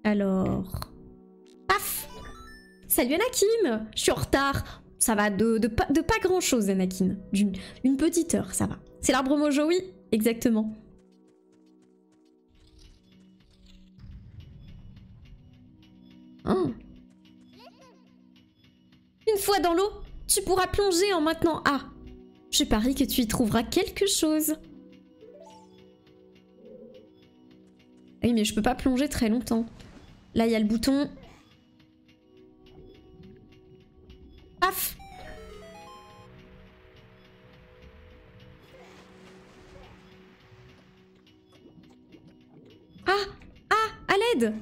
Alors... Paf! Salut Anakin! Je suis en retard. Ça va de pas grand chose Anakin. Une petite heure, ça va. C'est l'arbre mojo, oui, exactement. Oh. Une fois dans l'eau, tu pourras plonger en maintenant A. Je parie que tu y trouveras quelque chose. Oui, mais je peux pas plonger très longtemps. Là, il y a le bouton. Paf! Ah! Ah! À l'aide!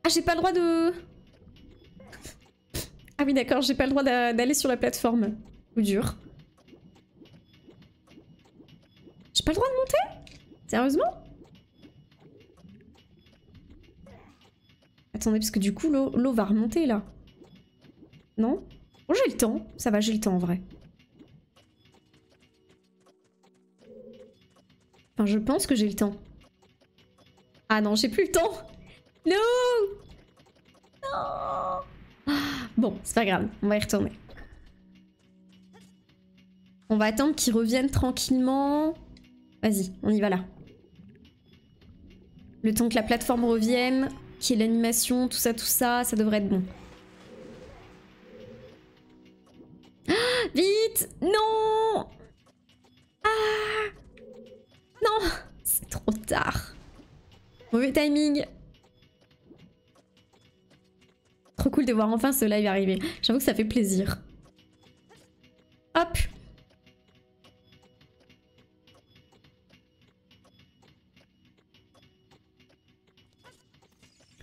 Ah, j'ai pas le droit de... Ah oui, d'accord, j'ai pas le droit d'aller sur la plateforme. Coup dur. J'ai pas le droit de monter? Sérieusement? Attendez, parce que du coup, l'eau va remonter, là. Non? Bon, j'ai le temps. Ça va, j'ai le temps, en vrai. Enfin, je pense que j'ai le temps. Ah non, j'ai plus le temps. Non! Non! Bon, c'est pas grave. On va y retourner. On va attendre qu'ils reviennent tranquillement. Vas-y, on y va là. Le temps que la plateforme revienne, qu'il y ait l'animation, tout ça, ça devrait être bon. Ah, vite! Non! Ah! Non! C'est trop tard. Mauvais timing. Trop cool de voir enfin ce live arriver. J'avoue que ça fait plaisir. Hop!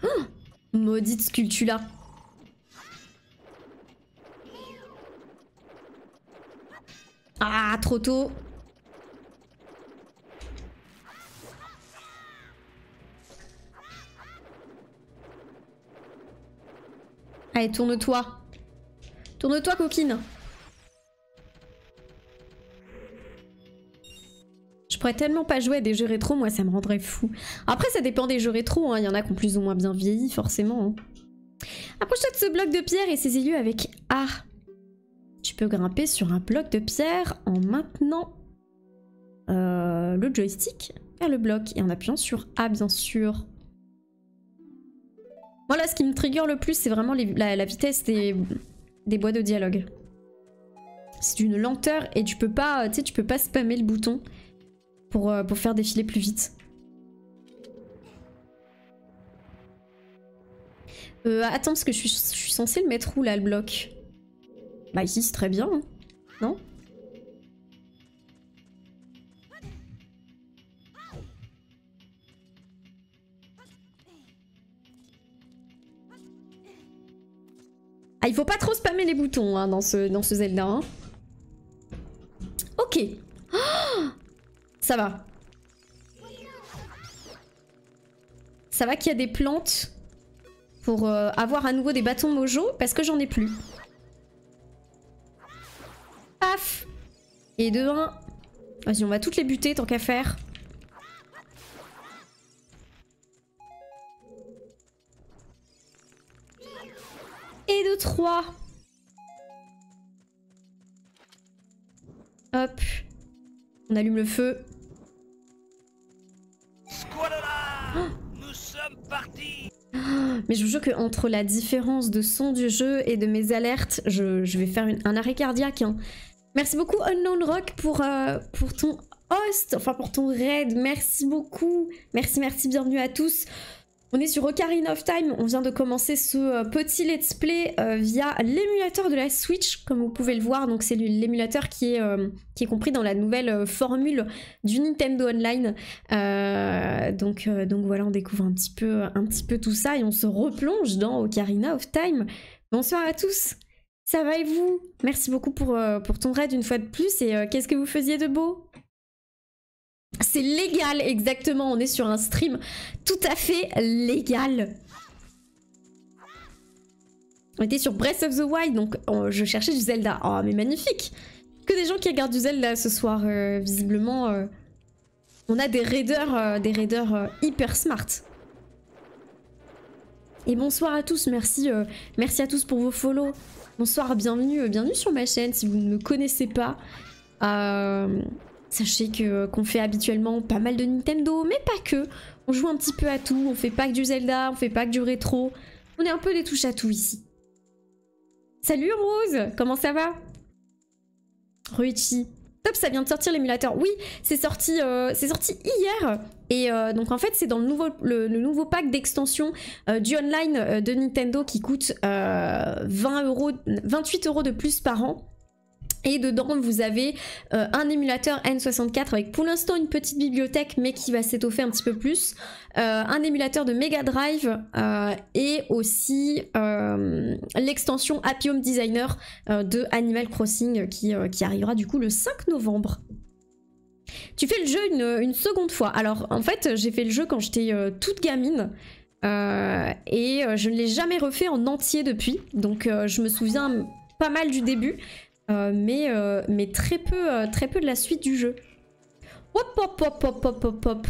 Oh, maudite Sculptula. Ah, trop tôt. Allez, tourne-toi. Tourne-toi, coquine. Je pourrais tellement pas jouer à des jeux rétro, moi ça me rendrait fou. Après ça dépend des jeux rétro, hein. Il y en a qui ont plus ou moins bien vieilli, forcément. Hein. Approche-toi de ce bloc de pierre et saisis-le avec A. Tu peux grimper sur un bloc de pierre en maintenant le joystick vers le bloc et en appuyant sur A bien sûr. Voilà, ce qui me trigger le plus, c'est vraiment la vitesse des bois de dialogue. C'est d'une lenteur et tu peux pas spammer le bouton pour faire défiler plus vite. Attends, parce que je suis censée le mettre où là, le bloc? Bah ici, c'est très bien, hein. Non? Ah, il faut pas trop spammer les boutons hein, dans ce Zelda. Hein. Ok. Oh, ça va. Ça va qu'il y a des plantes pour avoir à nouveau des bâtons mojo parce que j'en ai plus. Paf. Et de 1. Vas-y, on va toutes les buter tant qu'à faire. Et de 3. Hop. On allume le feu. Oh. Nous sommes partis. Mais je vous jure qu'entre la différence de son du jeu et de mes alertes, je vais faire un arrêt cardiaque. Hein. Merci beaucoup Unknown Rock pour ton host, enfin pour ton raid. Merci beaucoup. Merci, bienvenue à tous. On est sur Ocarina of Time, on vient de commencer ce petit let's play via l'émulateur de la Switch, comme vous pouvez le voir, donc c'est l'émulateur qui est compris dans la nouvelle formule du Nintendo Online. Donc voilà, on découvre un petit peu tout ça et on se replonge dans Ocarina of Time. Bonsoir à tous, ça va et vous? Merci beaucoup pour ton raid une fois de plus et qu'est-ce que vous faisiez de beau? C'est légal, exactement, on est sur un stream tout à fait légal. On était sur Breath of the Wild, donc je cherchais du Zelda. Oh, mais magnifique! Que des gens qui regardent du Zelda ce soir, visiblement. On a des raiders hyper smart. Et bonsoir à tous, merci, merci à tous pour vos follow. Bonsoir, bienvenue, bienvenue sur ma chaîne si vous ne me connaissez pas. Sachez qu'on fait habituellement pas mal de Nintendo, mais pas que. On joue un petit peu à tout, on fait pas que du Zelda, on fait pas que du rétro. On est un peu des touches à tout ici. Salut Rose, comment ça va? Ruichi. Top, ça vient de sortir l'émulateur. Oui, c'est sorti hier. Et donc en fait, c'est dans le nouveau pack d'extension du online de Nintendo qui coûte 28 € de plus par an. Et dedans, vous avez un émulateur N64 avec pour l'instant une petite bibliothèque, mais qui va s'étoffer un petit peu plus. Un émulateur de Mega Drive et aussi l'extension Happy Home Designer de Animal Crossing qui arrivera du coup le 5 novembre. Tu fais le jeu une seconde fois. Alors en fait, j'ai fait le jeu quand j'étais toute gamine. Et je ne l'ai jamais refait en entier depuis. Donc je me souviens pas mal du début. Mais très peu de la suite du jeu. Hop hop hop hop hop hop hop.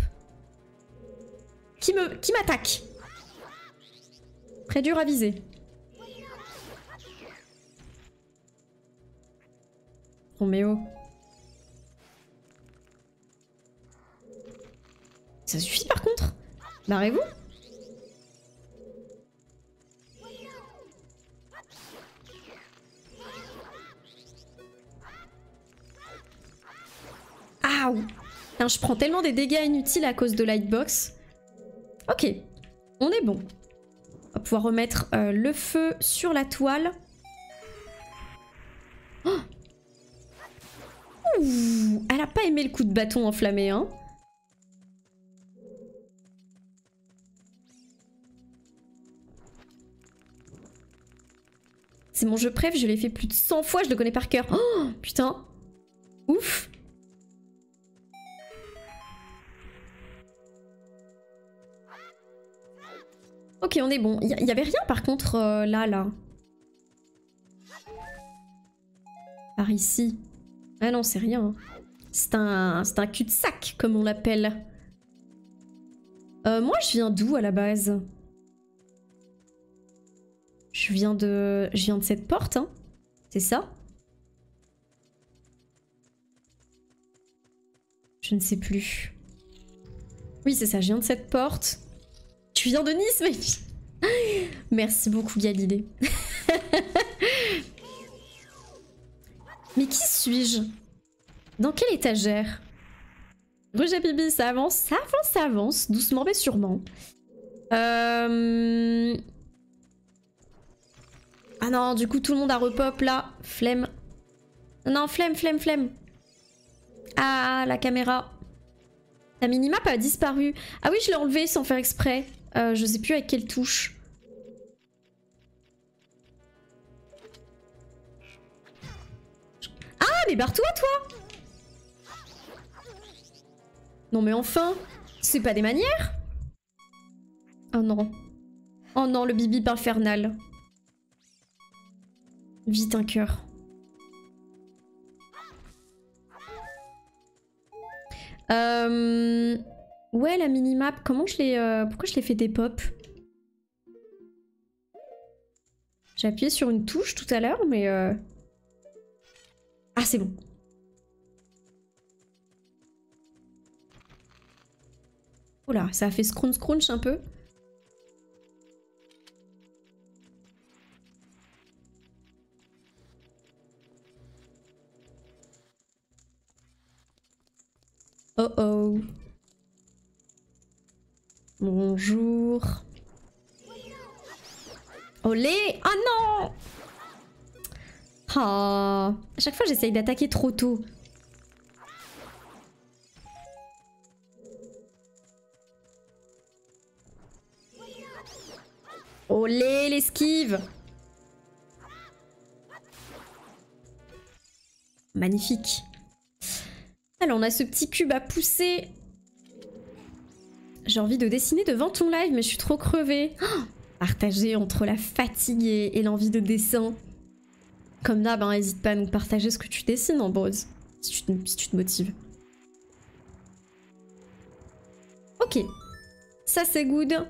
Qui m'attaque? Très dur à viser. Roméo. Ça suffit par contre. Barrez-vous. Aouh! Je prends tellement des dégâts inutiles à cause de Lightbox. Ok, on est bon. On va pouvoir remettre le feu sur la toile. Oh! Ouh, elle a pas aimé le coup de bâton enflammé, hein? C'est mon jeu préf, je l'ai fait plus de 100 fois, je le connais par cœur. Oh, putain! Ouf! Ok, on est bon. Il y avait rien par contre là. Par ici. Ah non, c'est rien. C'est un cul-de-sac, comme on l'appelle. Moi, je viens d'où à la base? Je viens de cette porte, hein. C'est ça? Je ne sais plus. Oui, c'est ça, je viens de cette porte. Tu viens de Nice, mec. Merci beaucoup, Galilée. Mais qui suis-je? Dans quelle étagère? Rouge Bibi, ça avance, ça avance, doucement mais sûrement. Ah non, du coup tout le monde a repop là. Flemme. Non, flemme. Ah, la caméra. La minimap a disparu. Ah oui, je l'ai enlevée sans faire exprès. Je sais plus avec quelle touche. Ah, mais barre-toi, toi! Non mais enfin! C'est pas des manières? Oh non. Oh non, le bibip infernal. Vite un cœur. Ouais, la minimap, comment je l'ai... pourquoi je l'ai fait des pop? J'ai appuyé sur une touche tout à l'heure, mais... Ah, c'est bon. Oula, ça a fait scrunch un peu. Oh oh. Bonjour. Olé! Oh non! Ah, à chaque fois j'essaye d'attaquer trop tôt. Olé, l'esquive! Magnifique. Alors on a ce petit cube à pousser. J'ai envie de dessiner devant ton live, mais je suis trop crevée. Oh, partager entre la fatigue et l'envie de dessin. Comme d'hab, hein, n'hésite pas à nous partager ce que tu dessines en Bros, si tu te motives. Ok, ça c'est good.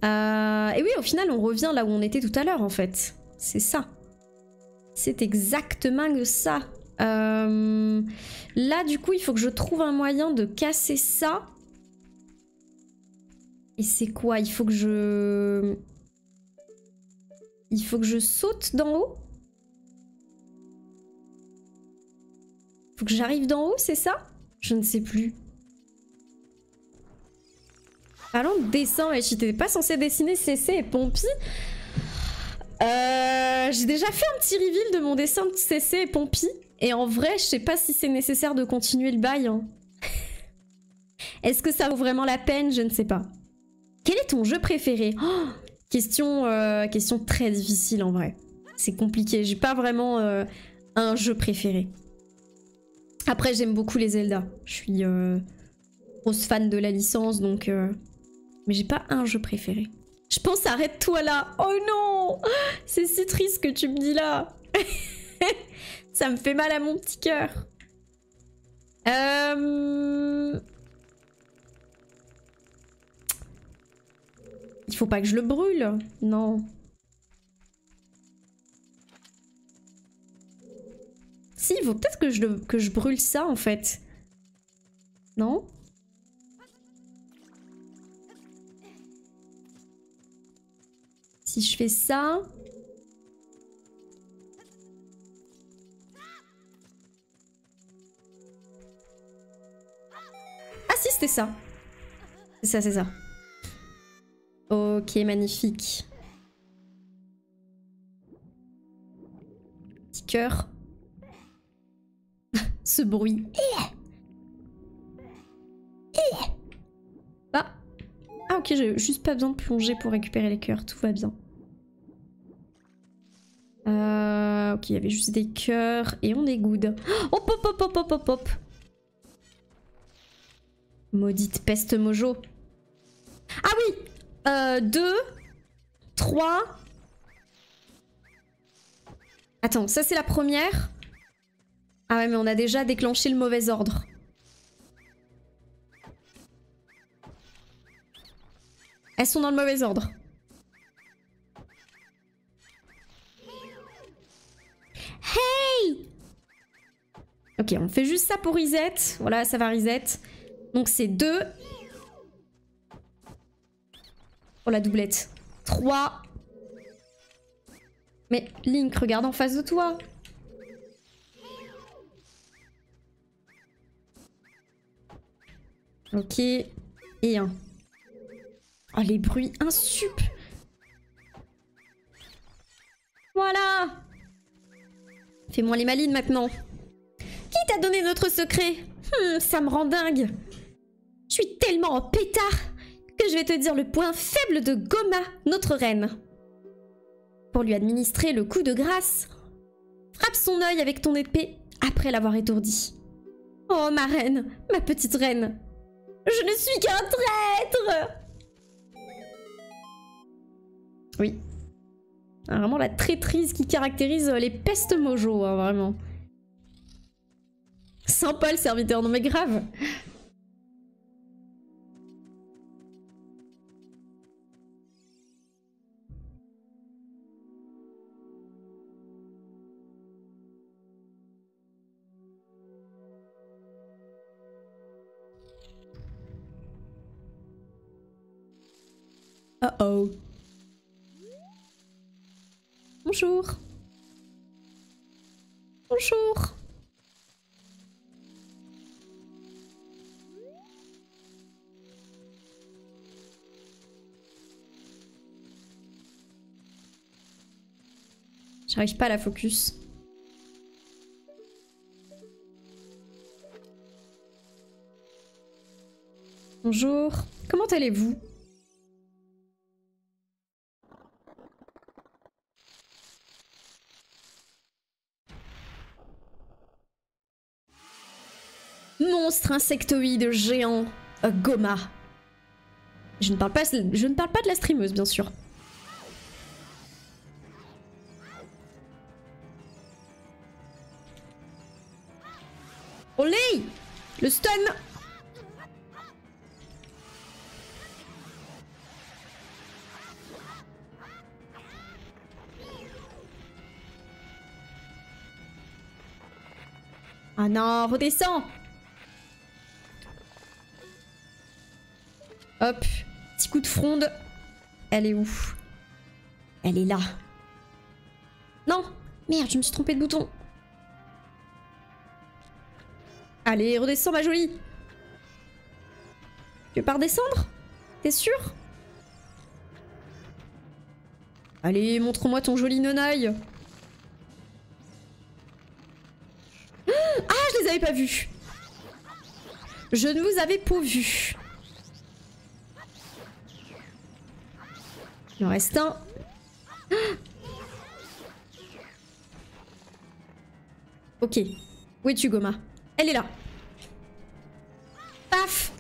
Et oui, au final, on revient là où on était tout à l'heure, en fait. C'est ça. C'est exactement ça. Là, du coup, il faut que je trouve un moyen de casser ça. Et c'est quoi? Il faut que je... Il faut que je saute d'en haut? Faut que j'arrive d'en haut, c'est ça? Je ne sais plus. Parlons de dessin, et j'étais pas censée dessiner CC et Pompey. J'ai déjà fait un petit reveal de mon dessin de CC et Pompey. Et en vrai, je sais pas si c'est nécessaire de continuer le bail. Hein. Est-ce que ça vaut vraiment la peine? Je ne sais pas. Quel est ton jeu préféré? Question très difficile en vrai. C'est compliqué. J'ai pas vraiment un jeu préféré. Après, j'aime beaucoup les Zelda. Je suis grosse fan de la licence, donc... Mais j'ai pas un jeu préféré. Je pense arrête-toi là. Oh non! C'est si triste ce que tu me dis là. Ça me fait mal à mon petit cœur. Il faut pas que je le brûle. Non. Si, il faut peut-être que je brûle ça en fait. Non? Si je fais ça... Ah si, c'était ça. C'est ça, c'est ça. Ok, magnifique. Petit cœur. Ce bruit. Ah. Ah ok, j'ai juste pas besoin de plonger pour récupérer les cœurs, tout va bien. Ok, il y avait juste des cœurs et on est good. Hop hop hop hop hop hop hop. Maudite peste mojo. Ah oui, 2, 3. Attends, ça c'est la première. Ah ouais, mais on a déjà déclenché le mauvais ordre. Elles sont dans le mauvais ordre. Hey! Ok, on fait juste ça pour reset. Voilà, ça va reset. Donc c'est 2. Oh la doublette. 3. Mais Link, regarde en face de toi. Ok. Et 1. Oh les bruits insup. Voilà. Fais-moi les malines maintenant. Qui t'a donné notre secret? Ça me rend dingue. Je suis tellement en pétard que je vais te dire le point faible de Gohma, notre reine. Pour lui administrer le coup de grâce, frappe son œil avec ton épée après l'avoir étourdi. Oh ma reine, ma petite reine, je ne suis qu'un traître. Oui. Ah, vraiment la traîtrise qui caractérise les pestes mojo, hein, vraiment. Sympa le serviteur, non mais grave. Oh. Bonjour. Bonjour. J'arrive pas à la focus. Bonjour. Comment allez-vous? Monstre insectoïde géant, Gohma. Je ne parle pas de la streameuse, bien sûr. Olé! Le stun! Ah non, redescends. Hop, petit coup de fronde. Elle est où? Elle est là. Non! Merde, je me suis trompée de bouton. Allez, redescends ma jolie. Tu veux pas redescendre? T'es sûr? Allez, montre-moi ton joli nonaille. Ah, je les avais pas vus. Je ne vous avais pas vu. Il en reste un. Ok. Où es-tu, Goma? Elle est là. Paf!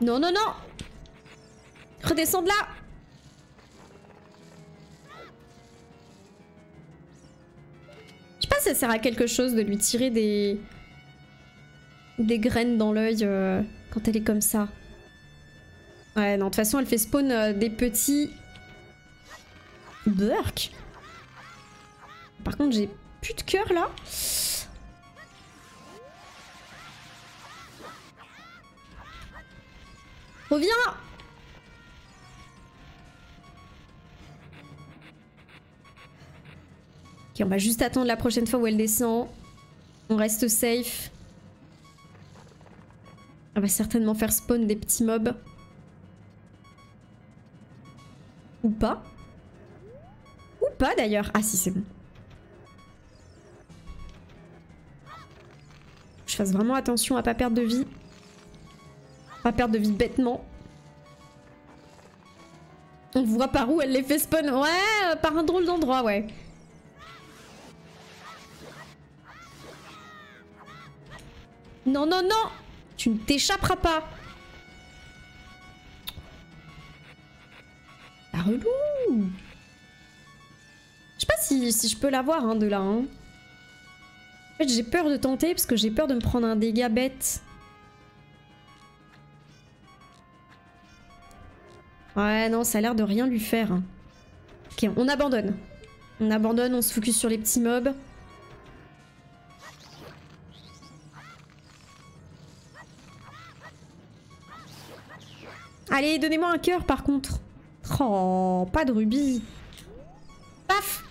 Non, non, non! Redescends de là! Je sais pas si ça sert à quelque chose de lui tirer des graines dans l'œil quand elle est comme ça. Ouais, non, de toute façon, elle fait spawn des petits... Burk. Par contre, j'ai plus de cœur, là. Reviens! Ok, on va juste attendre la prochaine fois où elle descend. On reste safe. Elle va certainement faire spawn des petits mobs. Ou pas. Ou pas d'ailleurs. Ah si, c'est bon. Je fasse vraiment attention à pas perdre de vie. Pas perdre de vie bêtement. On voit par où elle les fait spawn. Ouais, par un drôle d'endroit, ouais. Non, non, non! Tu ne t'échapperas pas! La relou! Je sais pas si je peux l'avoir hein, de là. Hein. En fait, j'ai peur de tenter parce que j'ai peur de me prendre un dégât bête. Ouais, non, ça a l'air de rien lui faire. Hein. Ok, on abandonne. On abandonne, on se focus sur les petits mobs. Allez, donnez-moi un cœur par contre. Oh, pas de rubis. Paf!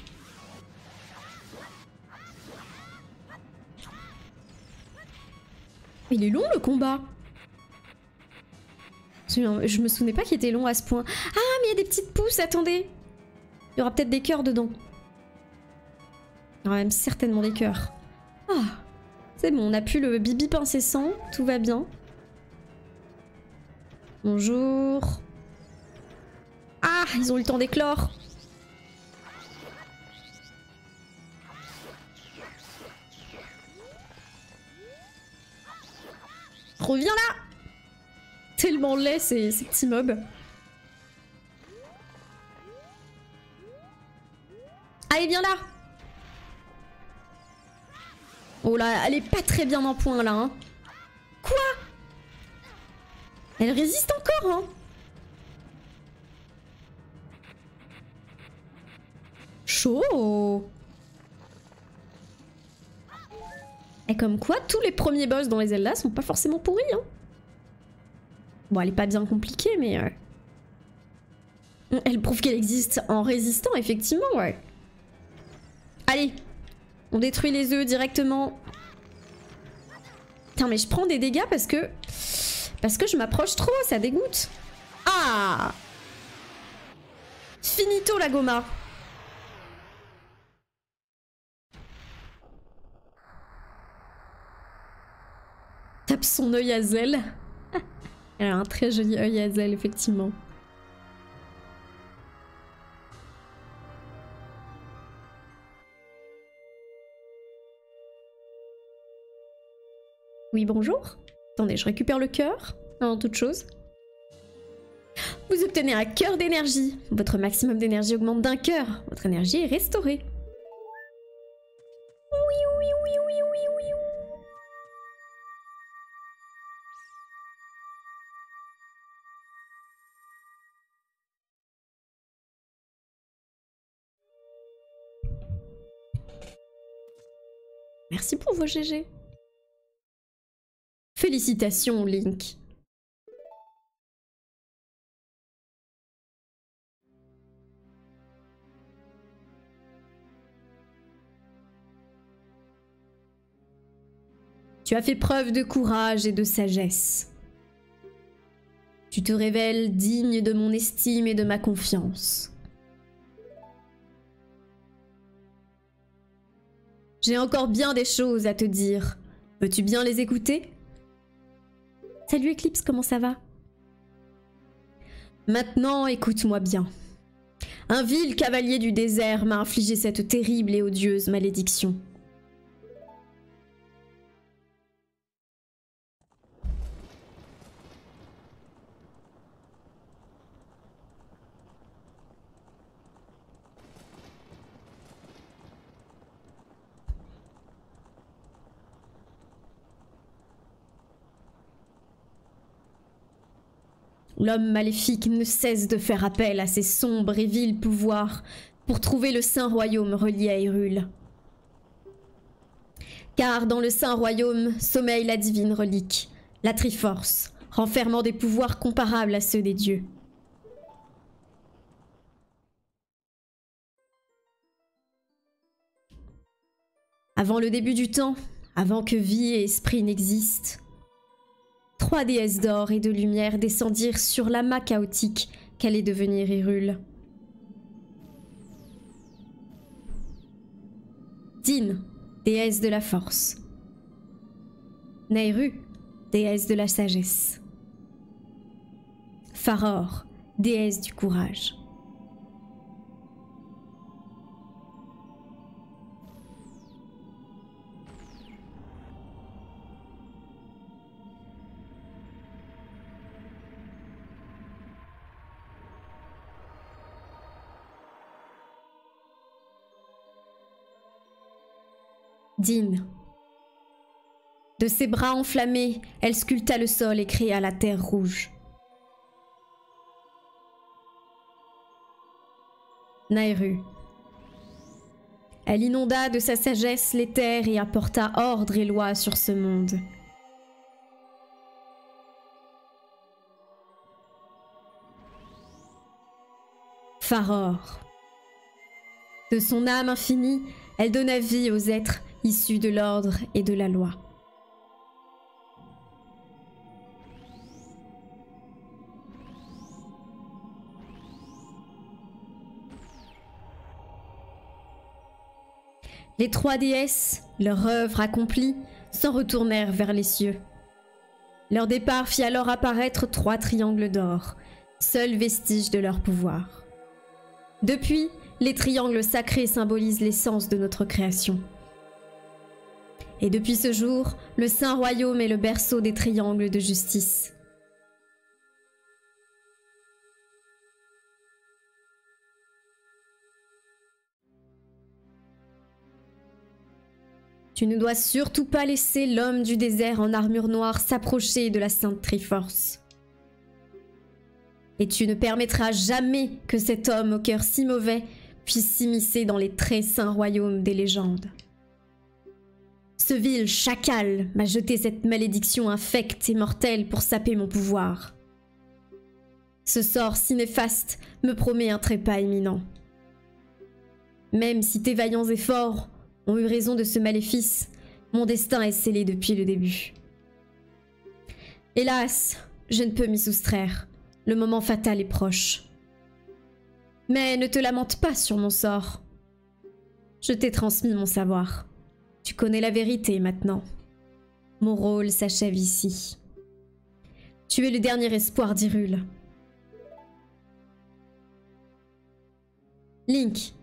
Il est long le combat. Je me souvenais pas qu'il était long à ce point. Ah, mais il y a des petites pousses, attendez. Il y aura peut-être des cœurs dedans. Il y aura même certainement des cœurs. Ah, c'est bon, on a plus le bip incessant, tout va bien. Bonjour. Ah, ils ont eu le temps d'éclore. Reviens là! Tellement laid ces petits mobs. Allez, viens là! Oh là, elle est pas très bien en point là. Hein. Quoi? Elle résiste encore, hein? Chaud! Et comme quoi, tous les premiers boss dans les Zelda sont pas forcément pourris, hein? Bon, elle est pas bien compliquée, mais... Elle prouve qu'elle existe en résistant, effectivement, ouais. Allez! On détruit les œufs directement. Putain, mais je prends des dégâts parce que je m'approche trop, ça dégoûte. Ah! Finito la Goma. Tape son œil à Zelle. Elle a un très joli œil à Zelle, effectivement. Oui, bonjour. Attendez, je récupère le cœur, avant toute chose. Vous obtenez un cœur d'énergie. Votre maximum d'énergie augmente d'un cœur. Votre énergie est restaurée. Oui, oui, oui, oui, oui, oui. Merci pour vos GG. Félicitations, Link. Tu as fait preuve de courage et de sagesse. Tu te révèles digne de mon estime et de ma confiance. J'ai encore bien des choses à te dire. Veux-tu bien les écouter? Salut Eclipse, comment ça va? Maintenant, écoute-moi bien. Un vil cavalier du désert m'a infligé cette terrible et odieuse malédiction. L'homme maléfique ne cesse de faire appel à ses sombres et vils pouvoirs pour trouver le Saint Royaume relié à Hyrule. Car dans le Saint Royaume sommeille la divine relique, la Triforce, renfermant des pouvoirs comparables à ceux des dieux. Avant le début du temps, avant que vie et esprit n'existent, 3 déesses d'or et de lumière descendirent sur l'amas chaotique qu'allait devenir Hyrule. Din, déesse de la force. Nayru, déesse de la sagesse. Faror, déesse du courage. Din. De ses bras enflammés, elle sculpta le sol et créa la terre rouge. Nayru. Elle inonda de sa sagesse les terres et apporta ordre et loi sur ce monde. Faror. De son âme infinie, elle donna vie aux êtres issus de l'ordre et de la loi. Les 3 déesses, leur œuvre accomplie, s'en retournèrent vers les cieux. Leur départ fit alors apparaître 3 triangles d'or, seul vestige de leur pouvoir. Depuis, les triangles sacrés symbolisent l'essence de notre création. Et depuis ce jour, le Saint Royaume est le berceau des triangles de justice. Tu ne dois surtout pas laisser l'homme du désert en armure noire s'approcher de la Sainte Triforce. Et tu ne permettras jamais que cet homme au cœur si mauvais puisse s'immiscer dans les très saints royaumes des légendes. Ce vil chacal m'a jeté cette malédiction infecte et mortelle pour saper mon pouvoir. Ce sort si néfaste me promet un trépas imminent. Même si tes vaillants efforts ont eu raison de ce maléfice, mon destin est scellé depuis le début. Hélas, je ne peux m'y soustraire. Le moment fatal est proche. Mais ne te lamente pas sur mon sort. Je t'ai transmis mon savoir. Tu connais la vérité maintenant. Mon rôle s'achève ici. Tu es le dernier espoir d'Hyrule. Link,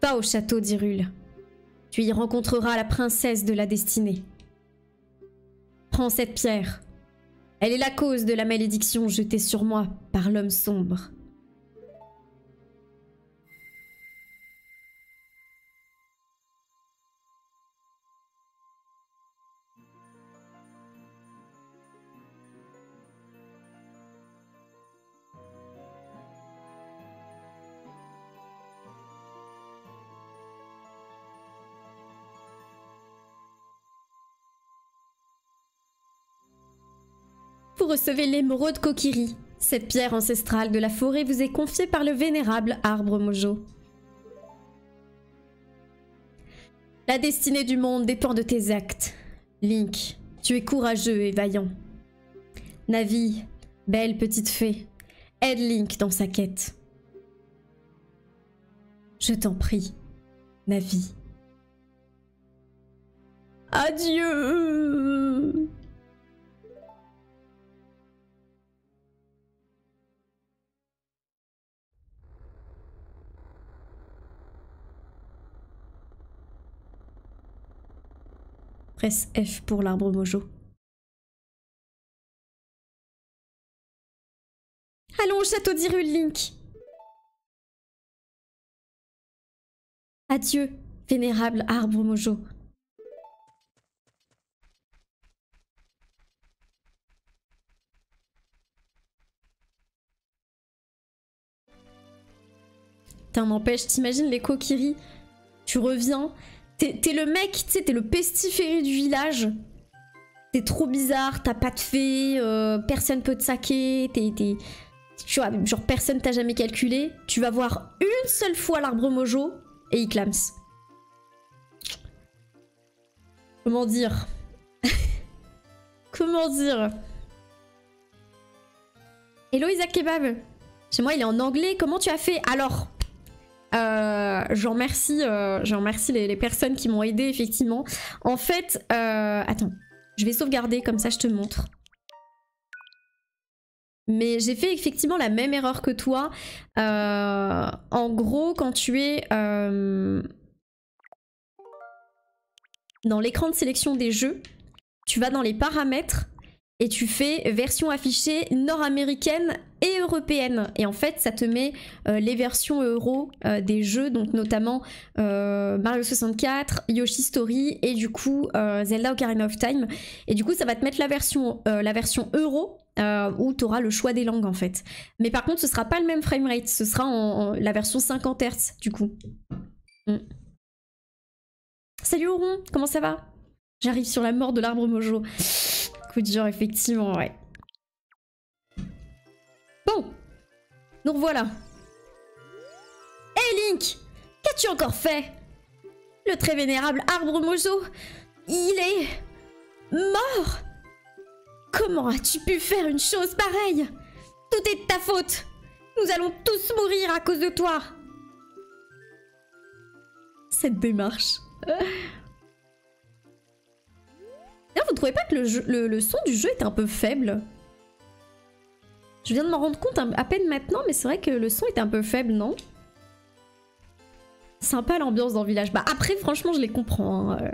va au château d'Hyrule. Tu y rencontreras la princesse de la destinée. Prends cette pierre. Elle est la cause de la malédiction jetée sur moi par l'homme sombre. Vous recevez l'émeraude Kokiri. Cette pierre ancestrale de la forêt vous est confiée par le vénérable arbre Mojo. La destinée du monde dépend de tes actes. Link, tu es courageux et vaillant. Navi, belle petite fée, aide Link dans sa quête. Je t'en prie, Navi. Adieu. Presse F pour l'arbre Mojo. Allons au château d'Hyrule, Link. Adieu, vénérable arbre Mojo. Putain, n'empêche, t'imagines les Kokiri. Tu reviens, t'es le mec, tu sais, t'es le pestiféré du village. T'es trop bizarre, t'as pas de fée, personne peut te saquer, tu vois, genre personne t'a jamais calculé. Tu vas voir une seule fois l'arbre Mojo et il clams. Comment dire? Comment dire? Hello Isaac Kebab. Chez moi il est en anglais, comment tu as fait? Alors, j'en remercie les personnes qui m'ont aidé effectivement. En fait, attends, je vais sauvegarder comme ça je te montre. Mais j'ai fait effectivement la même erreur que toi. En gros, quand tu es dans l'écran de sélection des jeux, tu vas dans les paramètres et tu fais version affichée nord-américaine et européenne. Et en fait, ça te met les versions euro des jeux, donc notamment Mario 64, Yoshi Story et du coup Zelda Ocarina of Time. Et du coup, ça va te mettre la version euro où tu auras le choix des langues en fait. Mais par contre, ce sera pas le même framerate, ce sera la version 50 Hz du coup. Salut Auron, comment ça va? J'arrive sur la mort de l'arbre Mojo. Coup dur, effectivement, ouais. Bon, nous revoilà. Hey Link, qu'as-tu encore fait? Le très vénérable arbre Mojo, il est mort. Comment as-tu pu faire une chose pareille? Tout est de ta faute. Nous allons tous mourir à cause de toi. Cette démarche. Vous trouvez pas que le son du jeu est un peu faible? Je viens de m'en rendre compte à peine maintenant, mais c'est vrai que le son est un peu faible, non? Sympa l'ambiance dans le village. Bah après, franchement, je les comprends. Hein.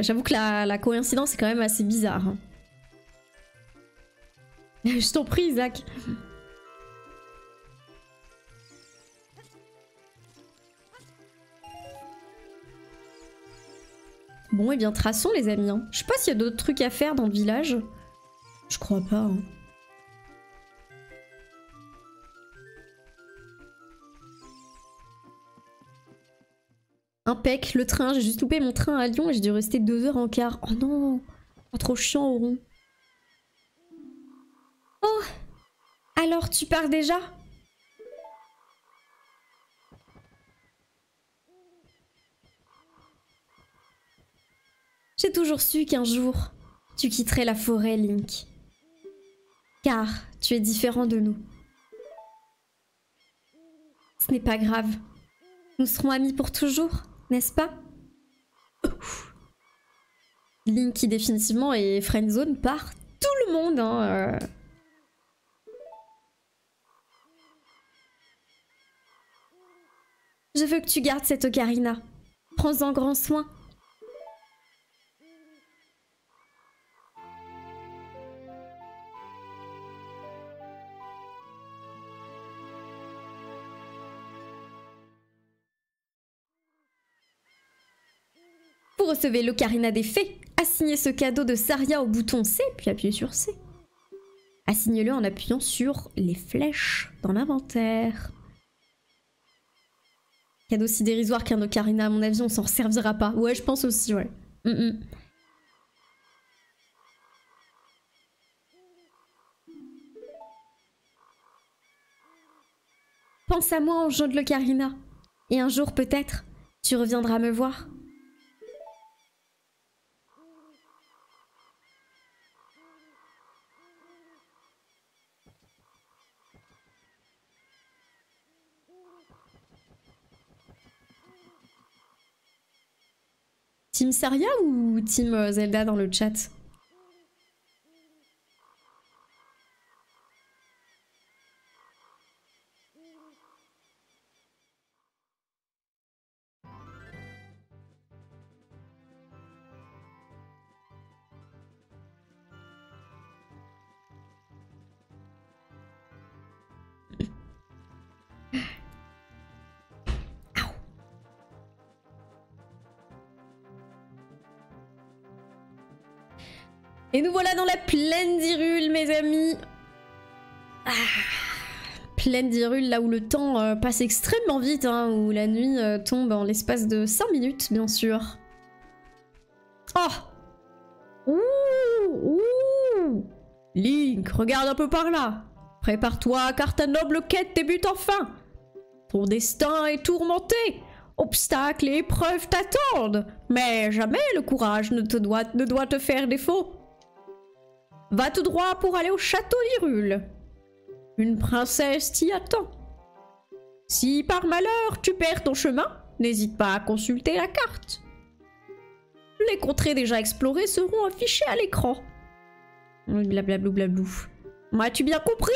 J'avoue que la coïncidence est quand même assez bizarre. Hein. Je t'en prie, Isaac. Bon, et bien traçons les amis. Hein. Je sais pas s'il y a d'autres trucs à faire dans le village. Je crois pas. Hein. Impec, le train. J'ai juste loupé mon train à Lyon et j'ai dû rester 2 heures en quart. Oh non, oh, trop chiant au rond. Oh, alors tu pars déjà? J'ai toujours su qu'un jour, tu quitterais la forêt, Link. Car tu es différent de nous. Ce n'est pas grave. Nous serons amis pour toujours, n'est-ce pas? Link qui définitivement est friendzone par tout le monde. Hein, Je veux que tu gardes cette ocarina. Prends-en grand soin. Vous recevez l'ocarina des fées. Assignez ce cadeau de Saria au bouton C, puis appuyez sur C. Assignez-le en appuyant sur les flèches dans l'inventaire. Cadeau si dérisoire qu'un ocarina, à mon avis, on s'en servira pas. Ouais, je pense aussi, ouais. pense à moi en jouant de l'ocarina. Et un jour peut-être, tu reviendras me voir. Team Saria ou Team Zelda dans le chat? Et nous voilà dans la plaine d'Hyrule, mes amis. Ah, plaine d'Hyrule, là où le temps passe extrêmement vite, hein, où la nuit tombe en l'espace de 5 minutes, bien sûr. Oh! Ouh! Link, regarde un peu par là. Prépare-toi, car ta noble quête débute enfin. Ton destin est tourmenté. Obstacles et épreuves t'attendent. Mais jamais le courage ne doit te faire défaut. Va tout droit pour aller au château d'Hyrule. Une princesse t'y attend. Si par malheur tu perds ton chemin, n'hésite pas à consulter la carte. Les contrées déjà explorées seront affichées à l'écran. Blablablou blablou. M'as-tu bien compris?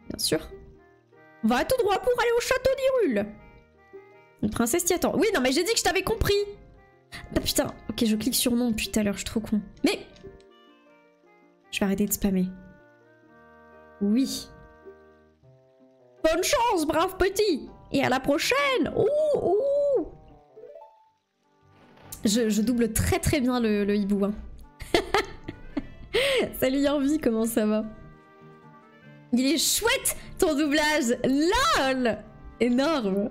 Bien sûr. Va tout droit pour aller au château d'Hyrule. Une princesse t'y attend. Oui, non mais j'ai dit que je t'avais compris. Ah putain, ok, je clique sur non depuis tout à l'heure, je suis trop con. Mais... je vais arrêter de spammer. Oui. Bonne chance, brave petit. Et à la prochaine. Ouh, ouh. Je double très très bien le hibou. Hein. Salut Yorvi, comment ça va? Il est chouette ton doublage. LOL. Énorme.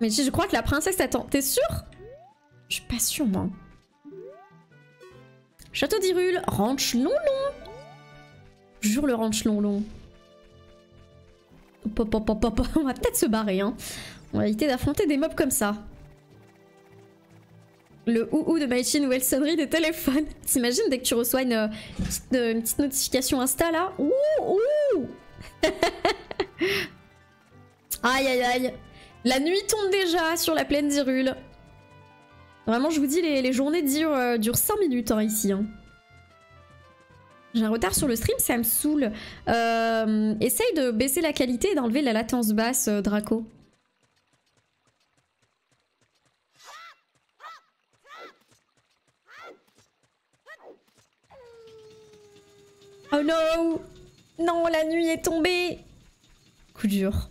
Mais je crois que la princesse t'attend. T'es sûre? Je suis pas sûre, moi. Château d'Hyrule, ranch long. Jure le ranch long. Pop. On va peut-être se barrer, hein. On va éviter d'affronter des mobs comme ça. Le ouhou de machine ou elle sonnerie des téléphones. T'imagines dès que tu reçois une petite notification Insta là? Ouh. Aïe. La nuit tombe déjà sur la plaine d'Hyrule. Vraiment, je vous dis, les journées durent 5 minutes hein, ici. Hein. J'ai un retard sur le stream, ça me saoule. Essaye de baisser la qualité et d'enlever la latence basse, Draco. Oh no! Non, la nuit est tombée! Coup dur.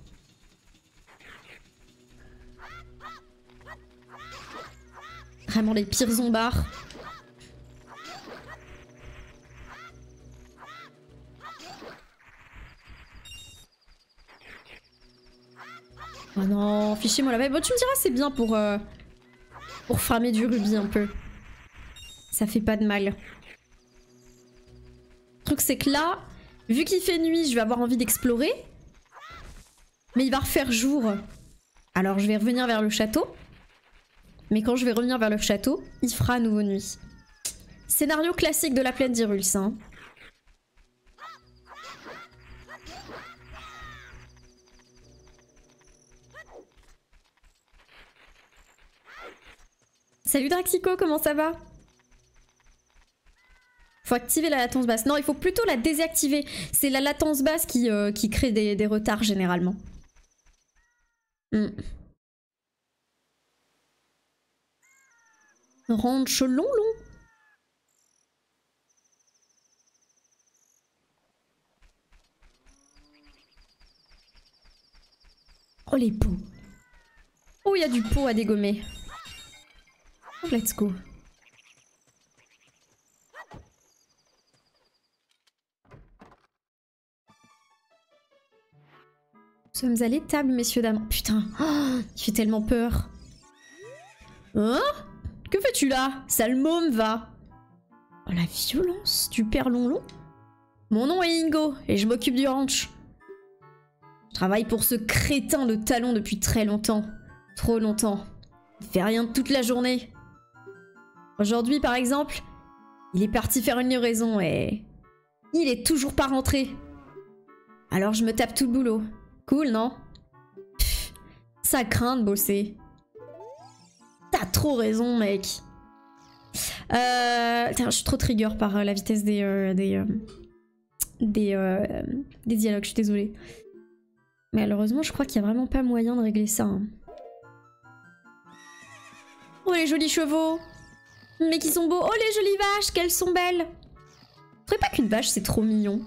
Vraiment les pires zombards. Oh non, fichez-moi la veille. Bon, tu me diras, c'est bien pour farmer du rubis un peu. Ça fait pas de mal. Le truc, c'est que là, vu qu'il fait nuit, je vais avoir envie d'explorer. Mais il va refaire jour. Alors, je vais revenir vers le château. Mais quand je vais revenir vers le château, il fera à nouveau nuit. Scénario classique de la plaine d'Hyrule, ça. Hein. Salut Draxico, comment ça va? Faut activer la latence basse. Non, il faut plutôt la désactiver. C'est la latence basse qui crée des retards généralement. Ranch long. Oh les pots. Oh, il y a du pot à dégommer. Let's go. Nous sommes à l'étable, messieurs, dames. Putain, oh, il fait tellement peur. Hein? Que fais-tu là? Sale môme, va. Oh, la violence du père long. Mon nom est Ingo et je m'occupe du ranch. Je travaille pour ce crétin de Talon depuis très longtemps. Trop longtemps. Il fait rien toute la journée. Aujourd'hui, par exemple, il est parti faire une livraison et... il est toujours pas rentré. Alors je me tape tout le boulot. Cool, non? Pff, ça craint de bosser. T'as trop raison, mec. Putain, je suis trop trigger par la vitesse des dialogues, je suis désolée. Mais malheureusement, je crois qu'il y a vraiment pas moyen de régler ça. Hein. Oh, les jolis chevaux! Mais qui sont beaux! Oh, les jolies vaches! Qu'elles sont belles! Je trouvais pas qu'une vache, c'est trop mignon.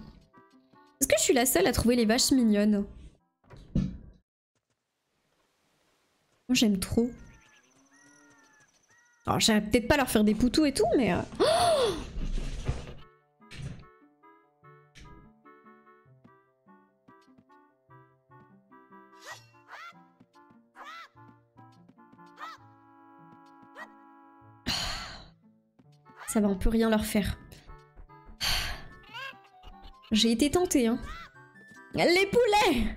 Est-ce que je suis la seule à trouver les vaches mignonnes? Moi, j'aime trop. Alors, je vais peut-être pas leur faire des poutous et tout, mais... Oh, ça va, on peut rien leur faire. J'ai été tentée, hein. Les poulets!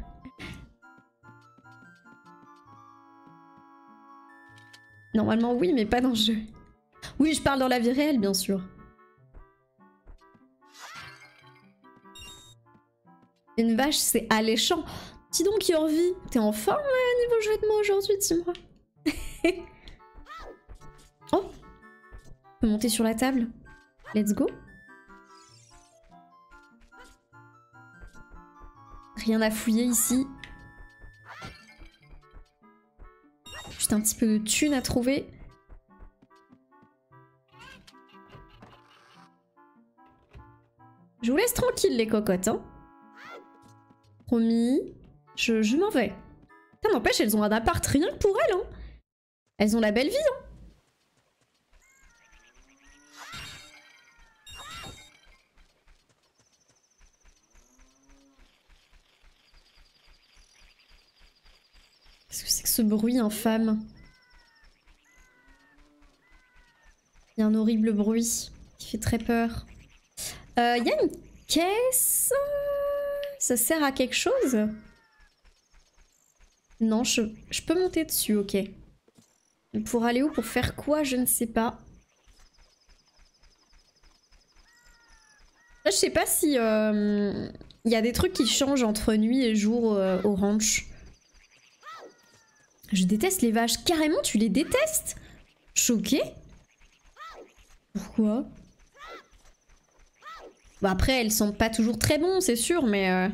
Normalement, oui, mais pas dans le jeu. Oui, je parle dans la vie réelle, bien sûr. Une vache, c'est alléchant. Dis donc, Yorvi, t'es en forme niveau jeu de mots aujourd'hui, dis-moi. Oh! On peut monter sur la table. Let's go. Rien à fouiller ici. Juste un petit peu de thunes à trouver. Je vous laisse tranquille les cocottes, hein. Promis. Je m'en vais. Ça n'empêche, elles ont un appart rien que pour elles, hein. Elles ont la belle vie, hein. Qu'est-ce que c'est que ce bruit infâme? Il y a un horrible bruit qui fait très peur. Il y a une caisse. Ça sert à quelque chose? Non, je peux monter dessus, ok. Pour aller où? Pour faire quoi? Je ne sais pas. Là, je sais pas si... il y a des trucs qui changent entre nuit et jour au ranch. Je déteste les vaches. Carrément, tu les détestes? Choquée? Pourquoi? Bon, après, elles sont pas toujours très bons, c'est sûr, mais...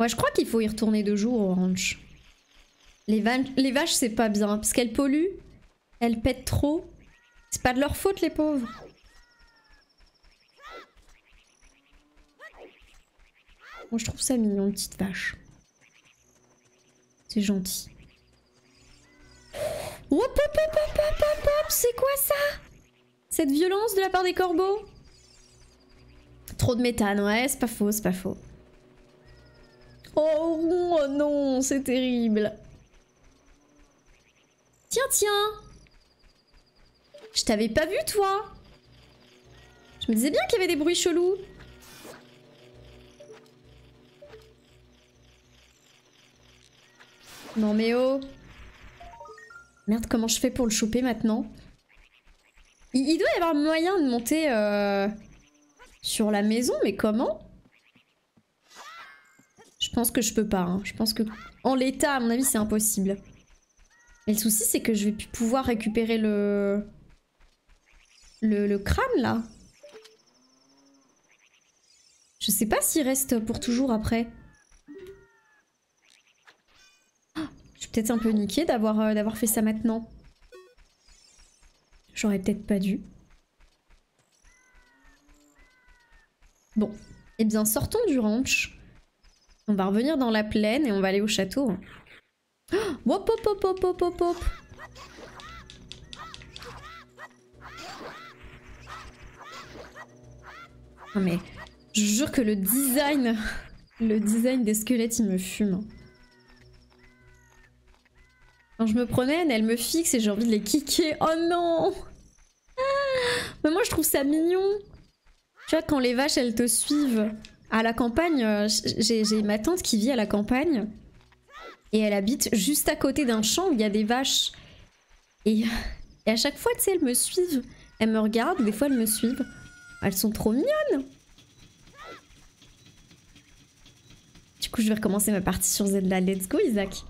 Ouais, je crois qu'il faut y retourner 2 jours au ranch. Les vaches, c'est pas bien, parce qu'elles polluent. Elles pètent trop. C'est pas de leur faute, les pauvres. Moi, je trouve ça mignon, une petite vache. C'est gentil. Hop, hop, hop, hop, hop, hop, hop, c'est quoi ça? Cette violence de la part des corbeaux? Trop de méthane, ouais, c'est pas faux, c'est pas faux. Oh, oh non, c'est terrible. Tiens, tiens. Je t'avais pas vu, toi. Je me disais bien qu'il y avait des bruits chelous. Non mais oh. Merde, comment je fais pour le choper maintenant? Il doit y avoir moyen de monter sur la maison, mais comment? Je pense que je peux pas. Hein. Je pense que en l'état, à mon avis, c'est impossible. Mais le souci, c'est que je vais plus pouvoir récupérer le crâne, là. Je sais pas s'il reste pour toujours après. Je suis peut-être un peu niquée d'avoir fait ça maintenant. J'aurais peut-être pas dû. Bon. Eh bien, sortons du ranch. On va revenir dans la plaine et on va aller au château. Oh, hop, hop, hop, hop, hop, hop, hop. Non mais, je jure que le design des squelettes, il me fume. Quand je me promène, elles me fixent et j'ai envie de les kicker. Oh non! Mais moi je trouve ça mignon. Tu vois, quand les vaches elles te suivent à la campagne, j'ai ma tante qui vit à la campagne et elle habite juste à côté d'un champ où il y a des vaches. Et à chaque fois, tu sais, elles me suivent. Elles me regardent, des fois elles me suivent. Elles sont trop mignonnes. Du coup, je vais recommencer ma partie sur Zelda. Let's go, Isaac.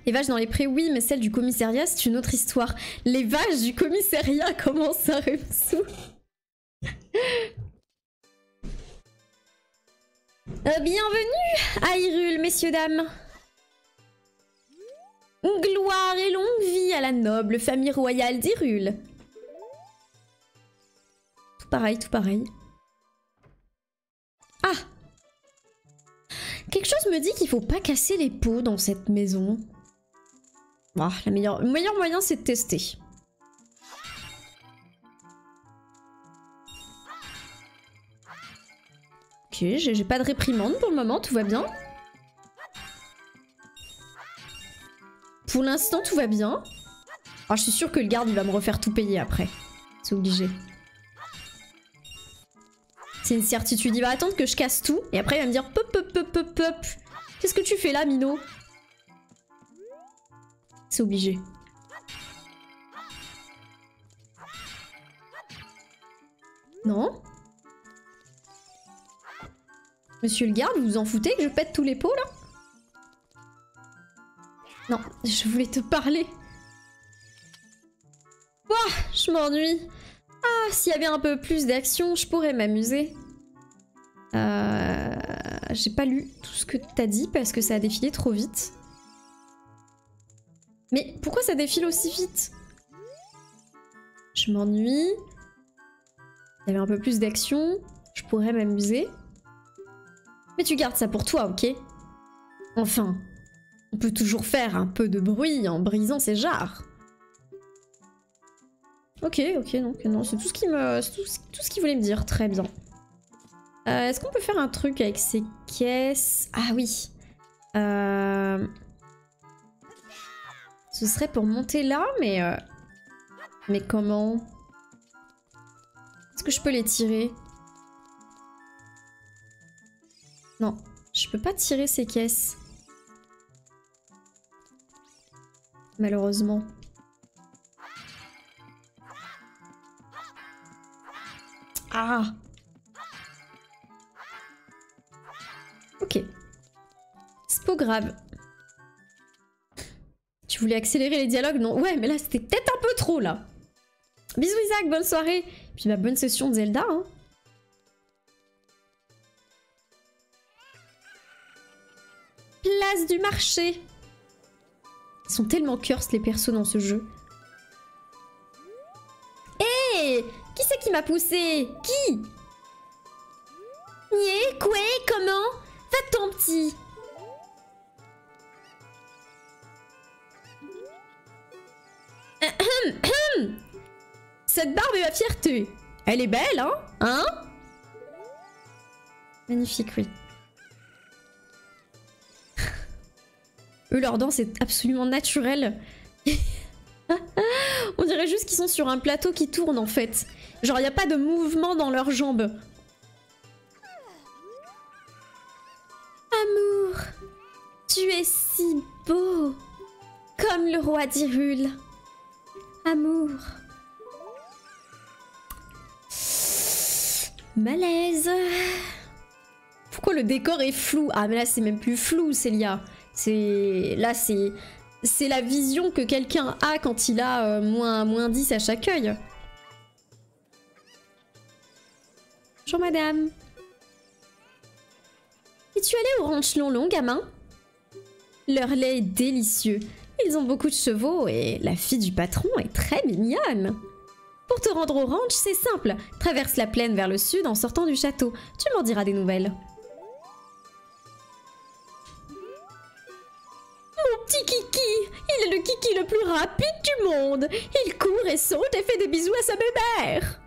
Les vaches dans les prés, oui, mais celles du commissariat, c'est une autre histoire. Les vaches du commissariat, comment ça, Remsou? Bienvenue à Hyrule, messieurs, dames. Gloire et longue vie à la noble famille royale d'Hyrule. Tout pareil, tout pareil. Ah! Quelque chose me dit qu'il faut pas casser les pots dans cette maison. Oh, le meilleur moyen, c'est de tester. Ok, j'ai pas de réprimande pour le moment, tout va bien. Pour l'instant, tout va bien. Oh, je suis sûre que le garde, il va me refaire tout payer après. C'est obligé. C'est une certitude. Il va attendre que je casse tout. Et après, il va me dire pop, pop, pop, pop, pop. Qu'est-ce que tu fais là, Mino? C'est obligé. Non? Monsieur le garde, vous vous en foutez que je pète tous les pots, là? Non, je voulais te parler. Ouah, je m'ennuie. Ah, s'il y avait un peu plus d'action, je pourrais m'amuser. J'ai pas lu tout ce que t'as dit parce que ça a défilé trop vite. Mais pourquoi ça défile aussi vite? Je m'ennuie. Il y avait un peu plus d'action, je pourrais m'amuser. Mais tu gardes ça pour toi, ok? Enfin, on peut toujours faire un peu de bruit en brisant ces jarres. Ok, non, c'est tout ce qu'il me, tout ce qu'il voulait me dire, très bien. Est-ce qu'on peut faire un truc avec ces caisses? Ah oui. Ce serait pour monter là, mais comment? Est-ce que je peux les tirer? Non, je peux pas tirer ces caisses. Malheureusement. Ah! Ok. C'est pas grave. Tu voulais accélérer les dialogues? Non. Ouais, mais là, c'était peut-être un peu trop, là. Bisous, Isaac, bonne soirée. Puis bonne session de Zelda, hein. Place du marché. Ils sont tellement cursed, les persos, dans ce jeu. Hé! Qui c'est qui m'a poussé? Qui? Nié, quoi? Comment? Va-t'en, petit. Cette barbe est ma fierté. Elle est belle, hein? Hein? Magnifique, oui. Eux, leur danse est absolument naturelle. On dirait juste qu'ils sont sur un plateau qui tourne, en fait. Genre, il n'y a pas de mouvement dans leurs jambes. Amour, tu es si beau. Comme le roi d'Hyrule. Amour. Malaise. Pourquoi le décor est flou? Ah mais là c'est même plus flou, Célia. Là c'est la vision que quelqu'un a quand il a moins 10 à chaque œil. Bonjour madame. Es-tu allé au ranch Lonlong, gamin? Leur lait est délicieux. Ils ont beaucoup de chevaux et la fille du patron est très mignonne. Pour te rendre au ranch, c'est simple. Traverse la plaine vers le sud en sortant du château. Tu m'en diras des nouvelles. Mon petit Kiki! Il est le Kiki le plus rapide du monde! Il court et saute et fait des bisous à sa bébère!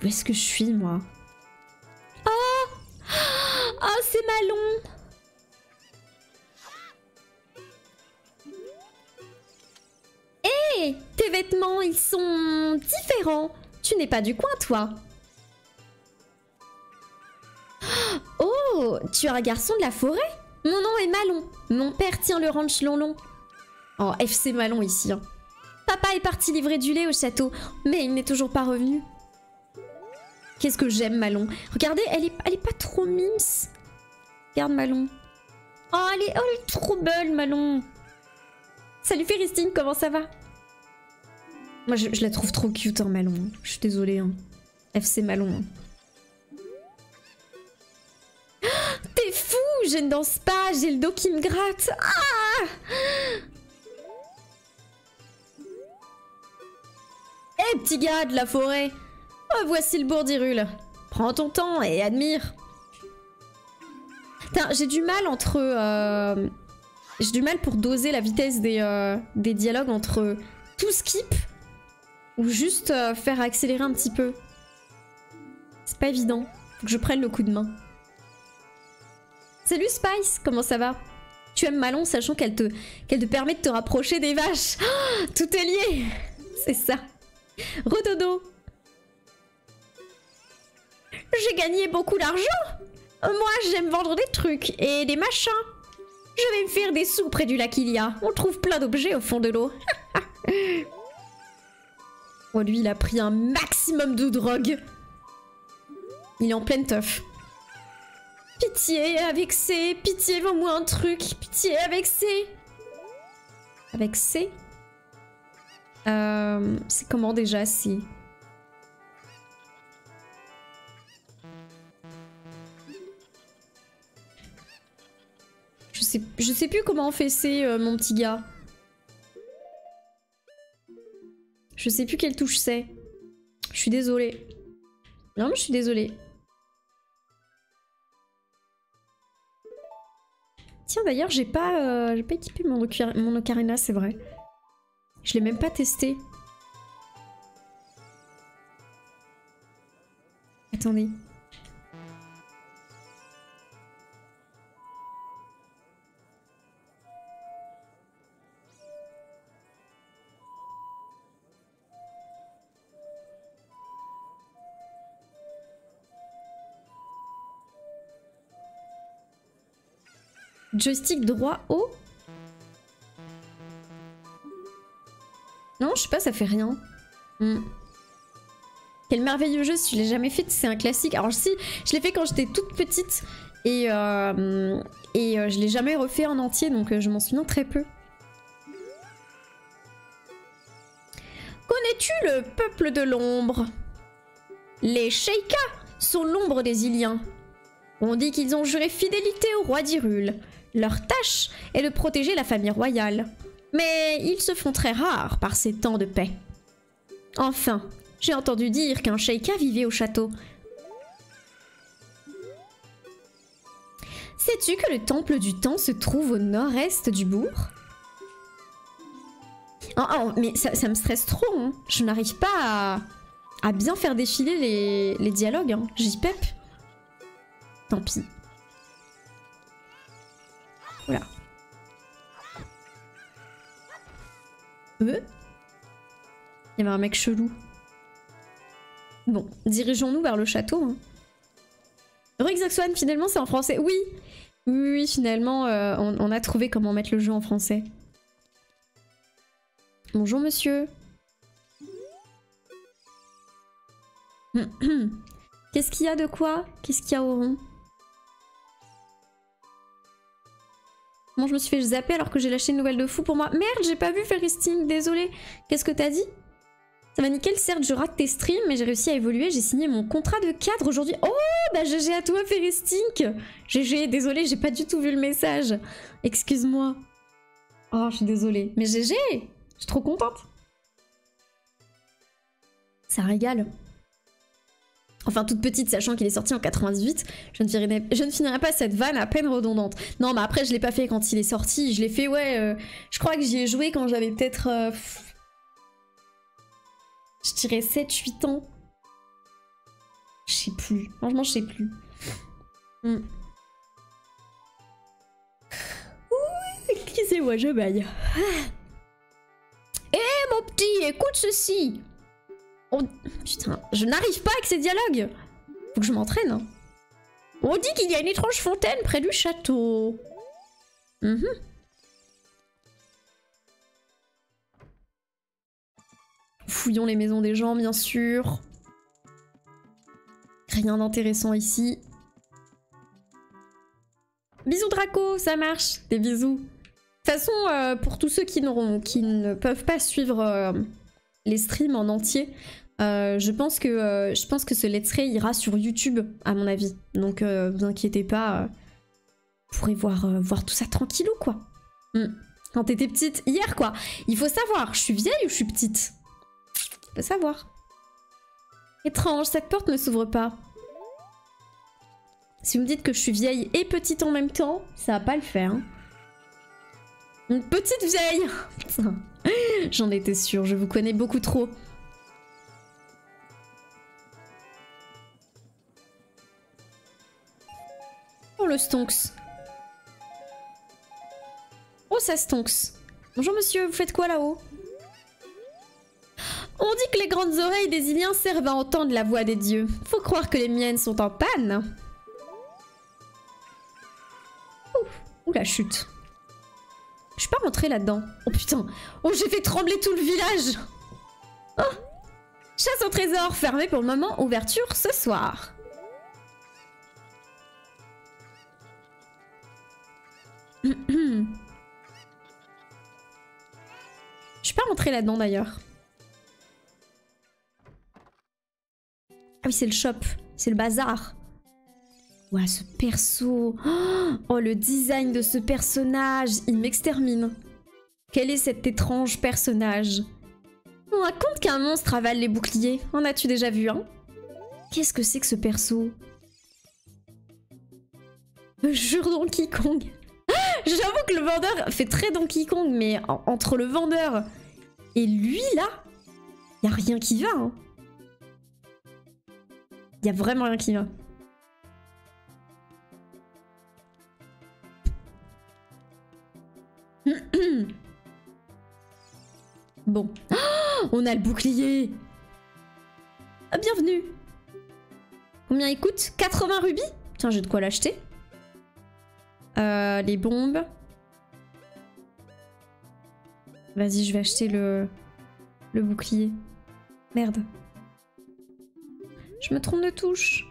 Où est-ce que je suis, moi? Oh! Malon! Hé! Tes vêtements, ils sont différents. Tu n'es pas du coin, toi. Oh! Tu es un garçon de la forêt? Mon nom est Malon. Mon père tient le ranch Lonlon. Oh, FC Malon ici. Hein. Papa est parti livrer du lait au château, mais il n'est toujours pas revenu. Qu'est-ce que j'aime Malon. Regardez, elle est pas trop mims. Regarde Malon. Oh, elle est trop belle Malon. Salut Féristine, comment ça va? Moi je la trouve trop cute hein, Malon. Je suis désolée. Hein. FC Malon. Hein. T'es fou, je ne danse pas, j'ai le dos qui me gratte. Ah! Hé petit gars de la forêt, oh, voici le bourdirule. Prends ton temps et admire. J'ai du mal entre... J'ai du mal pour doser la vitesse des dialogues entre tout skip ou juste faire accélérer un petit peu. C'est pas évident. Faut que je prenne le coup de main. Salut Spice, comment ça va? Tu aimes Malon sachant qu'elle te permet de te rapprocher des vaches. Oh, tout est lié. C'est ça. Redodo. J'ai gagné beaucoup d'argent. Moi j'aime vendre des trucs et des machins. Je vais me faire des sous près du lac Ilia. On trouve plein d'objets au fond de l'eau. Oh lui il a pris un maximum de drogue. Il est en pleine teuf. Pitié avec C, pitié vends-moi un truc, pitié avec C. Avec C c'est comment déjà C? Je sais plus comment on fait C, mon petit gars. Je sais plus quelle touche c'est. Je suis désolée. Non mais je suis désolée. Tiens d'ailleurs j'ai pas équipé mon ocarina, c'est vrai. Je l'ai même pas testé. Attendez. Joystick droit haut? Non, je sais pas, ça fait rien. Quel merveilleux jeu, si je l'ai jamais fait, c'est un classique. Alors si, je l'ai fait quand j'étais toute petite et je l'ai jamais refait en entier, donc je m'en souviens très peu. Connais-tu le peuple de l'ombre? Les Sheikah sont l'ombre des Iliens. On dit qu'ils ont juré fidélité au roi d'Hyrule. Leur tâche est de protéger la famille royale. Mais ils se font très rares par ces temps de paix. Enfin, j'ai entendu dire qu'un Sheikah vivait au château. Sais-tu que le temple du temps se trouve au nord-est du bourg? Oh, mais ça me stresse trop, hein. Je n'arrive pas à bien faire défiler les dialogues, hein. J'y pep. Tant pis. Voilà. Il y avait un mec chelou. Bon, dirigeons-nous vers le château. Hein. Rexaxone, finalement, c'est en français. Oui, oui, finalement, on a trouvé comment mettre le jeu en français. Bonjour, monsieur. Qu'est-ce qu'il y a de quoi? Qu'est-ce qu'il y a au rond? Bon, je me suis fait zapper alors que j'ai lâché une nouvelle de fou pour moi. Merde, j'ai pas vu Ferristing, désolé. Qu'est-ce que t'as dit? Ça va nickel, certes, je rate tes streams, mais j'ai réussi à évoluer. J'ai signé mon contrat de cadre aujourd'hui. Oh, bah GG à toi, Ferristing. GG, désolé, j'ai pas du tout vu le message. Excuse-moi. Oh, je suis désolée. Mais GG, je suis trop contente. Ça régale. Enfin, toute petite, sachant qu'il est sorti en 98, je ne finirai pas cette vanne à peine redondante. Non, mais après, je l'ai pas fait quand il est sorti. Je l'ai fait, ouais... je crois que j'y ai joué quand j'avais peut-être... je dirais 7-8 ans. Je sais plus. Franchement, je sais plus. Excusez-moi, je baille. Eh mon petit, écoute ceci. Oh, putain, je n'arrive pas avec ces dialogues. Faut que je m'entraîne. Hein. On dit qu'il y a une étrange fontaine près du château. Fouillons les maisons des gens, bien sûr. Rien d'intéressant ici. Bisous Draco, ça marche. Des bisous. De toute façon, pour tous ceux qui ne peuvent pas suivre les streams en entier, je pense que ce let's play ira sur YouTube, à mon avis. Donc, vous inquiétez pas, vous pourrez voir tout ça tranquillou, quoi. Quand t'étais petite, hier, quoi. Il faut savoir, je suis vieille ou je suis petite? Faut savoir. Étrange, cette porte ne s'ouvre pas. Si vous me dites que je suis vieille et petite en même temps, ça va pas le faire. Hein. Une petite vieille. J'en étais sûre, je vous connais beaucoup trop. Oh le stonks. Oh ça stonks. Bonjour monsieur, vous faites quoi là-haut? On dit que les grandes oreilles des Iliens servent à entendre la voix des dieux. Faut croire que les miennes sont en panne. Ouh la chute. Je suis pas rentrée là-dedans. Oh putain. Oh j'ai fait trembler tout le village. Oh. Chasse au trésor fermée pour le moment. Ouverture ce soir. Je suis pas rentrée là-dedans d'ailleurs. Ah oui c'est le shop. C'est le bazar. Ouah, ce perso. Oh, le design de ce personnage. Il m'extermine. Quel est cet étrange personnage? On raconte qu'un monstre avale les boucliers. En as-tu déjà vu un? Qu'est-ce que c'est que ce perso? Je jure Donkey Kong. J'avoue que le vendeur fait très Donkey Kong, mais entre le vendeur et lui, là, y a rien qui va. Hein. Y a vraiment rien qui va. Bon. Oh, on a le bouclier. Ah, bienvenue. Combien il coûte? 80 rubis? Tiens, j'ai de quoi l'acheter. Les bombes. Vas-y, je vais acheter le bouclier. Merde. Je me trompe de touche.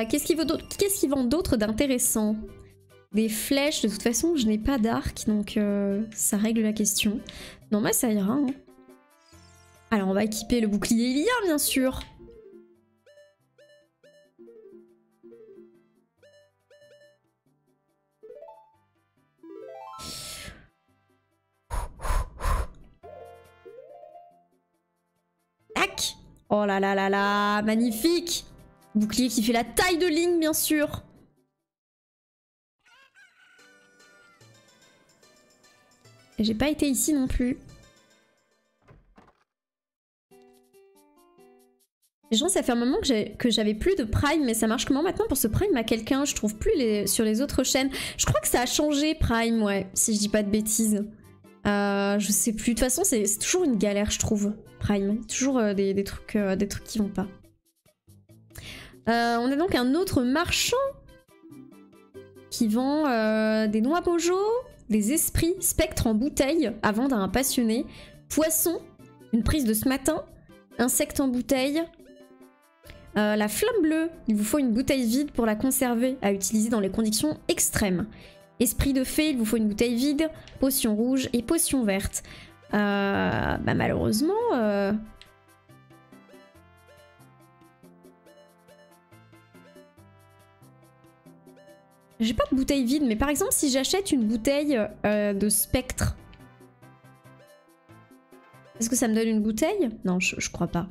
Qu'est-ce qui vend d'autre d'intéressant? Des flèches, de toute façon je n'ai pas d'arc, donc ça règle la question. Non mais ça ira. Hein. Alors on va équiper le bouclier Ilien bien sûr. Tac. Oh là là là là, magnifique. Bouclier qui fait la taille de Link bien sûr. Et j'ai pas été ici non plus. Les gens, ça fait un moment que j'avais plus de Prime, mais ça marche comment maintenant pour ce Prime à quelqu'un? Je trouve plus sur les autres chaînes. Je crois que ça a changé Prime, ouais, si je dis pas de bêtises. Je sais plus. De toute façon, c'est toujours une galère, je trouve, Prime. Toujours des trucs qui vont pas. On a donc un autre marchand qui vend des noix mojo, des esprits, spectres en bouteille à vendre à un passionné, poisson, une prise de ce matin, insectes en bouteille, la flamme bleue, il vous faut une bouteille vide pour la conserver à utiliser dans les conditions extrêmes. Esprit de fée, il vous faut une bouteille vide, potion rouge et potion verte. Bah malheureusement... J'ai pas de bouteille vide, mais par exemple, si j'achète une bouteille de spectre... Est-ce que ça me donne une bouteille? Non, je crois pas.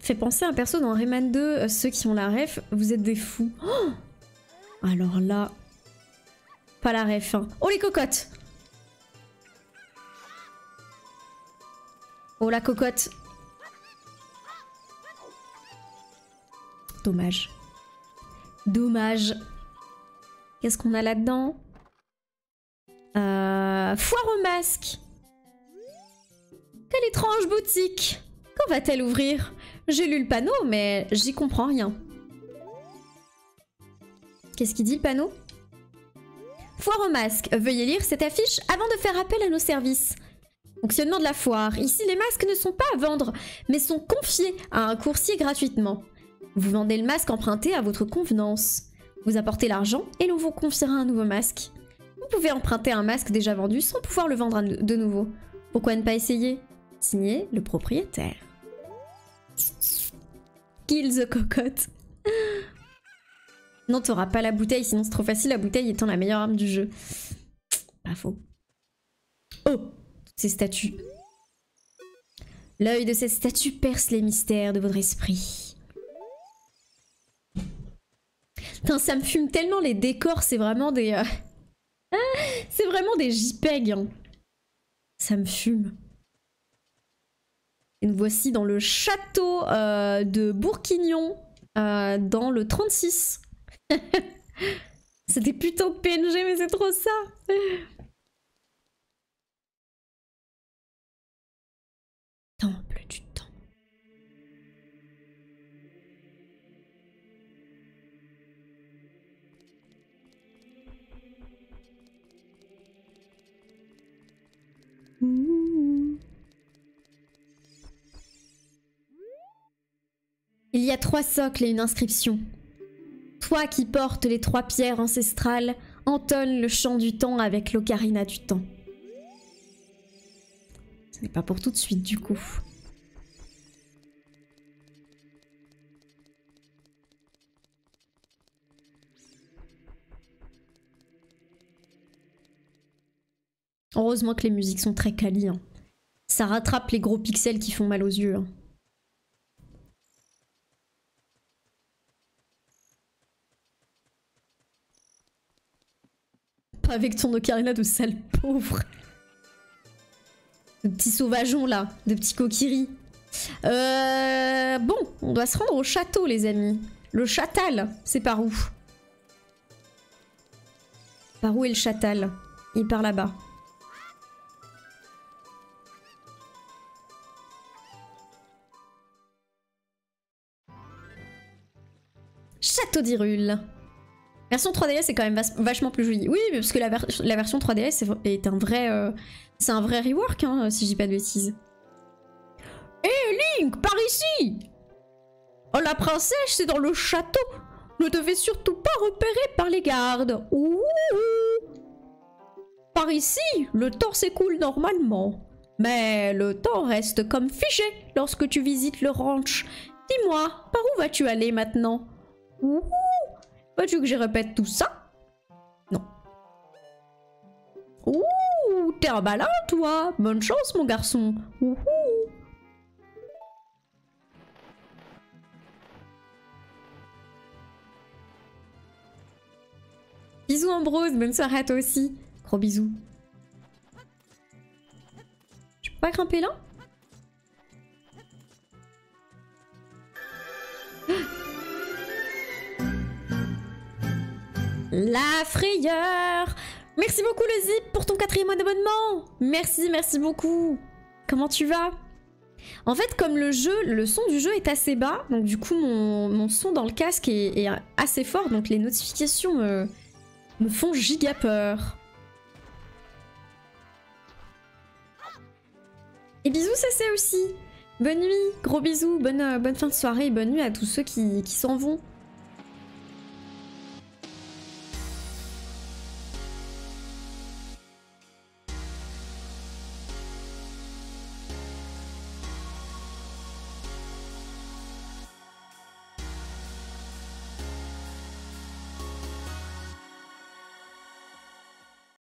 fait penser à un perso dans Rayman 2, ceux qui ont la ref, vous êtes des fous. Oh, alors là... Pas la ref, hein. Oh les cocottes! Oh la cocotte! Dommage. Dommage. Qu'est-ce qu'on a là-dedans? Foire au masque. Quelle étrange boutique. Quand va-t-elle ouvrir? J'ai lu le panneau, mais j'y comprends rien. Qu'est-ce qu'il dit le panneau? Foire au masque. Veuillez lire cette affiche avant de faire appel à nos services. Fonctionnement de la foire. Ici, les masques ne sont pas à vendre, mais sont confiés à un coursier gratuitement. Vous vendez le masque emprunté à votre convenance. Vous apportez l'argent et l'on vous confiera un nouveau masque. Vous pouvez emprunter un masque déjà vendu sans pouvoir le vendre de nouveau. Pourquoi ne pas essayer? Signé le propriétaire. Kill the cocotte. Non, t'auras pas la bouteille, sinon c'est trop facile, la bouteille étant la meilleure arme du jeu. Pas faux. Oh, ces statues. L'œil de cette statue perce les mystères de votre esprit. Putain, ça me fume tellement les décors, c'est vraiment des... c'est vraiment des JPEG. Hein. Ça me fume. Et nous voici dans le château de Bourguignon, dans le 36. C'était plutôt PNG, mais c'est trop ça. Temple du temps. Il y a 3 socles et une inscription. Toi qui portes les 3 pierres ancestrales, entonne le chant du temps avec l'ocarina du temps. Ce n'est pas pour tout de suite du coup. Heureusement que les musiques sont très quali. Hein. Ça rattrape les gros pixels qui font mal aux yeux. Hein. Pas avec ton ocarina de sale pauvre. De petits sauvageons là, de petits coquiris. Bon, on doit se rendre au château les amis. Le Châtal, c'est par où? Par où est le Châtal? Il est par là-bas. Château d'Hyrule. Version 3DS c'est quand même vachement plus joli. Oui, parce que la version 3DS est un vrai... c'est un vrai rework, hein, si je dis pas de bêtises. Hé Link, par ici! Oh la princesse, c'est dans le château. Ne devez surtout pas repérer par les gardes. Ouh. Par ici, le temps s'écoule normalement. Mais le temps reste comme figé lorsque tu visites le ranch. Dis-moi, par où vas-tu aller maintenant? Ouh. Veux-tu que je répète tout ça? Non. Ouh, t'es un malin, toi. Bonne chance, mon garçon. Ouh. Bisous, Ambrose. Bonne soirée à toi aussi. Gros bisous. Je peux pas grimper là? La frayeur. Merci beaucoup le Zip pour ton 4e mois d'abonnement. Merci, merci beaucoup. Comment tu vas? En fait, comme le son du jeu est assez bas, donc du coup mon son dans le casque est assez fort, donc les notifications me font giga peur. Et bisous CC aussi. Bonne nuit, gros bisous, bonne fin de soirée et bonne nuit à tous ceux qui s'en vont.